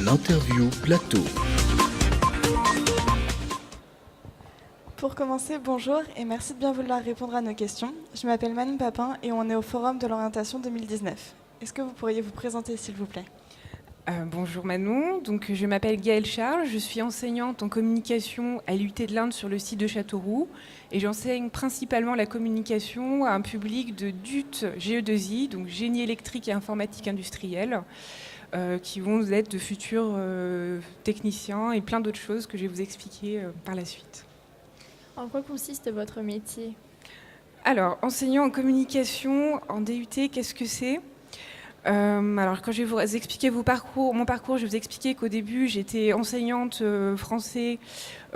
L'interview plateau. Pour commencer, bonjour et merci de bien vouloir répondre à nos questions. Je m'appelle Manu Papin et on est au Forum de l'orientation 2019. Est-ce que vous pourriez vous présenter, s'il vous plaît ? Bonjour Manon, donc, je m'appelle Gaëlle Charles, je suis enseignante en communication à l'UT de l'Inde sur le site de Châteauroux et j'enseigne principalement la communication à un public de DUT GE2I, donc génie électrique et informatique industrielle, qui vont être de futurs techniciens et plein d'autres choses que je vais vous expliquer par la suite. En quoi consiste votre métier ? Alors, enseignant en communication en DUT, qu'est-ce que c'est ? Alors, quand je vais vous expliquer mon parcours, je vais vous expliquer qu'au début, j'étais enseignante français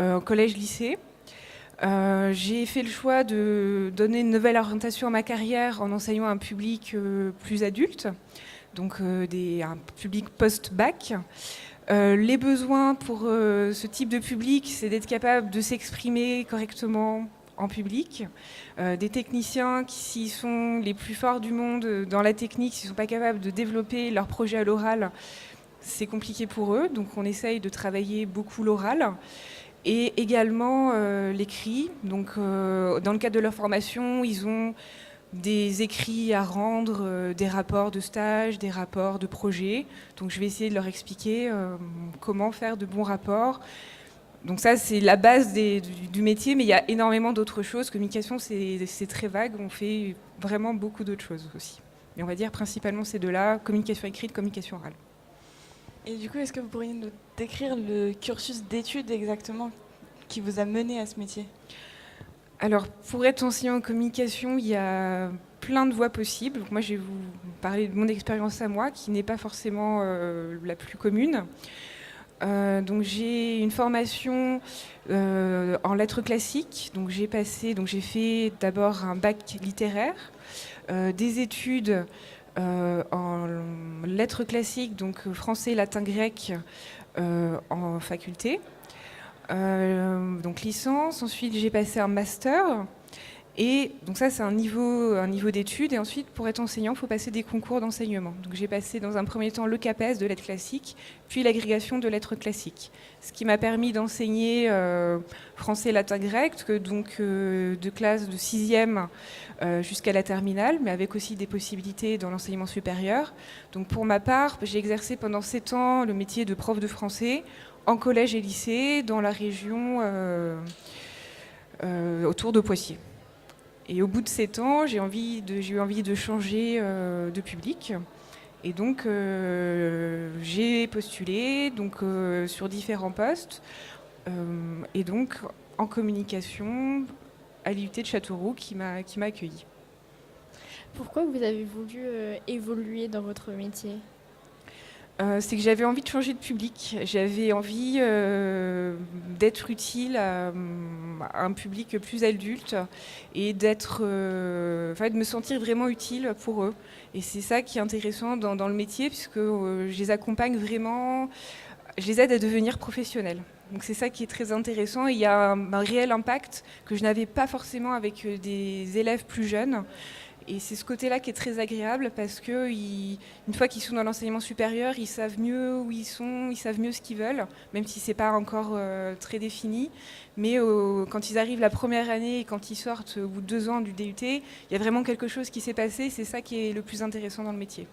au collège-lycée. J'ai fait le choix de donner une nouvelle orientation à ma carrière en enseignant un public plus adulte, donc un public post-bac. Les besoins pour ce type de public, c'est d'être capable de s'exprimer correctement en public, des techniciens qui sont les plus forts du monde dans la technique, s'ils ne sont pas capables de développer leur projet à l'oral, c'est compliqué pour eux, donc on essaye de travailler beaucoup l'oral. Et également l'écrit, donc dans le cadre de leur formation, ils ont des écrits à rendre, des rapports de stage, des rapports de projet, donc je vais essayer de leur expliquer comment faire de bons rapports. Donc ça, c'est la base du métier, mais il y a énormément d'autres choses. Communication, c'est très vague. On fait vraiment beaucoup d'autres choses aussi. Mais on va dire principalement ces deux-là, communication écrite, communication orale. Et du coup, est-ce que vous pourriez nous décrire le cursus d'études exactement qui vous a mené à ce métier ? Alors, pour être enseignant en communication, il y a plein de voies possibles. Donc moi, je vais vous parler de mon expérience à moi, qui n'est pas forcément la plus commune. Donc j'ai une formation en lettres classiques. Donc j'ai fait d'abord un bac littéraire, des études en lettres classiques, donc français, latin, grec en faculté. Donc licence. Ensuite j'ai passé un master. Et donc ça, c'est un niveau d'études. Et ensuite, pour être enseignant, il faut passer des concours d'enseignement. Donc j'ai passé dans un premier temps le CAPES de lettres classiques, puis l'agrégation de lettres classiques. Ce qui m'a permis d'enseigner français, latin, grec, donc de classe de 6e jusqu'à la terminale, mais avec aussi des possibilités dans l'enseignement supérieur. Donc pour ma part, j'ai exercé pendant 7 ans le métier de prof de français en collège et lycée dans la région autour de Poitiers. Et au bout de 7 ans, j'ai eu envie de changer de public. Et donc, j'ai postulé sur différents postes. Et donc, en communication, à l'IUT de Châteauroux, qui m'a accueillie. Pourquoi vous avez voulu évoluer dans votre métier ? C'est que j'avais envie de changer de public. J'avais envie d'être utile à un public plus adulte et de me sentir vraiment utile pour eux. Et c'est ça qui est intéressant dans le métier, puisque je les accompagne vraiment, je les aide à devenir professionnels. Donc c'est ça qui est très intéressant. Et il y a un réel impact que je n'avais pas forcément avec des élèves plus jeunes. Et c'est ce côté-là qui est très agréable parce qu'une fois qu'ils sont dans l'enseignement supérieur, ils savent mieux où ils sont, ils savent mieux ce qu'ils veulent, même si ce n'est pas encore très défini. Mais quand ils arrivent la première année et quand ils sortent au bout de 2 ans du DUT, il y a vraiment quelque chose qui s'est passé. C'est ça qui est le plus intéressant dans le métier.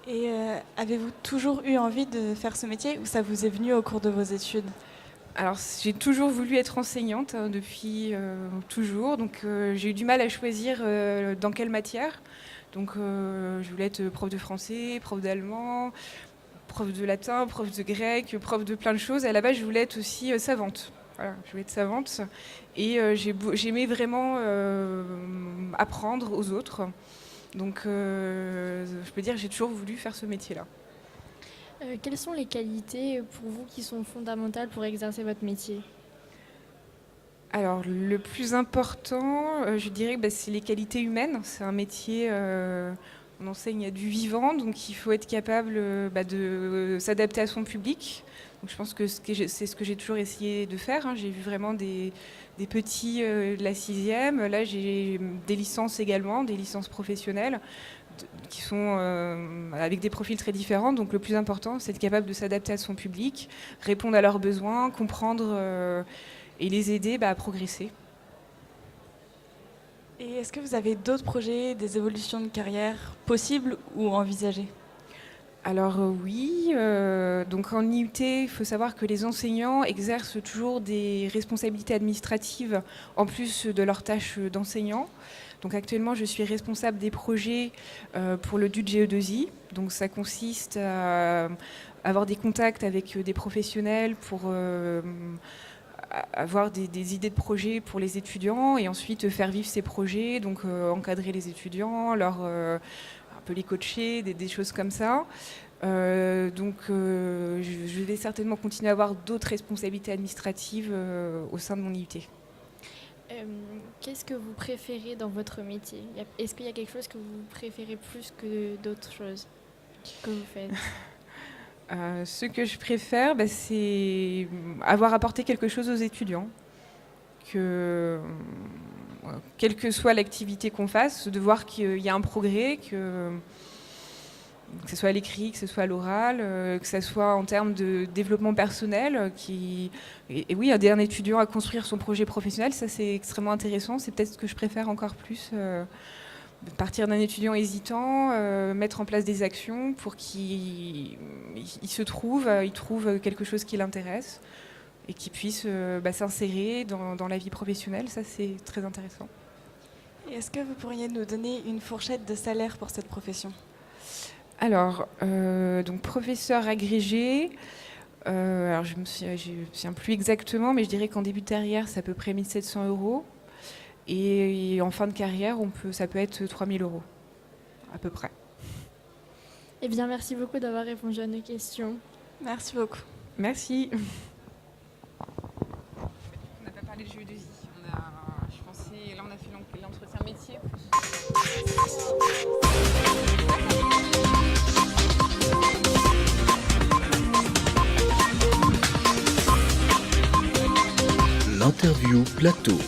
Et avez-vous toujours eu envie de faire ce métier ou ça vous est venu au cours de vos études ? Alors, j'ai toujours voulu être enseignante depuis toujours, donc j'ai eu du mal à choisir dans quelle matière. Donc, je voulais être prof de français, prof d'allemand, prof de latin, prof de grec, prof de plein de choses. Et à la base, je voulais être aussi savante. Voilà, je voulais être savante. Et j'aimais vraiment apprendre aux autres. Donc, je peux dire que j'ai toujours voulu faire ce métier-là. Quelles sont les qualités pour vous qui sont fondamentales pour exercer votre métier ? Alors, le plus important, je dirais que c'est les qualités humaines. C'est un métier, on enseigne à du vivant, donc il faut être capable de s'adapter à son public, Donc je pense que c'est ce que j'ai toujours essayé de faire, hein. J'ai vu vraiment des petits de la 6e. Là, j'ai des licences également, des licences professionnelles qui sont avec des profils très différents. Donc le plus important, c'est être capable de s'adapter à son public, répondre à leurs besoins, comprendre et les aider à progresser. Et est-ce que vous avez d'autres projets, des évolutions de carrière possibles ou envisagées? Alors oui, donc en IUT, il faut savoir que les enseignants exercent toujours des responsabilités administratives en plus de leurs tâches d'enseignant. Donc actuellement, je suis responsable des projets pour le DUT GE2I. Donc ça consiste à avoir des contacts avec des professionnels pour avoir des idées de projets pour les étudiants et ensuite faire vivre ces projets, donc encadrer les étudiants, un peu les coacher, des choses comme ça. Je vais certainement continuer à avoir d'autres responsabilités administratives au sein de mon IUT. Qu'est-ce que vous préférez dans votre métier? Est-ce qu'il y a quelque chose que vous préférez plus que d'autres choses que vous faites? Ce que je préfère, c'est avoir apporté quelque chose aux étudiants. Quelle que soit l'activité qu'on fasse, de voir qu'il y a un progrès, que ce soit à l'écrit, que ce soit à l'oral, que ce soit en termes de développement personnel. Et oui, aider un étudiant à construire son projet professionnel, ça c'est extrêmement intéressant. C'est peut-être ce que je préfère encore plus. Partir d'un étudiant hésitant, mettre en place des actions pour qu'il se trouve, il trouve quelque chose qui l'intéresse et qu'il puisse s'insérer dans la vie professionnelle. Ça, c'est très intéressant. Et est-ce que vous pourriez nous donner une fourchette de salaire pour cette profession? Alors, donc professeur agrégé, alors je me souviens plus exactement, mais je dirais qu'en début de carrière, c'est à peu près 1 700 €. Et en fin de carrière, ça peut être 3 000 € à peu près. Eh bien, merci beaucoup d'avoir répondu à nos questions. Merci beaucoup. Merci. On n'a pas parlé de GE2I. Je pensais, là, on a fait l'entretien métier. L'interview plateau.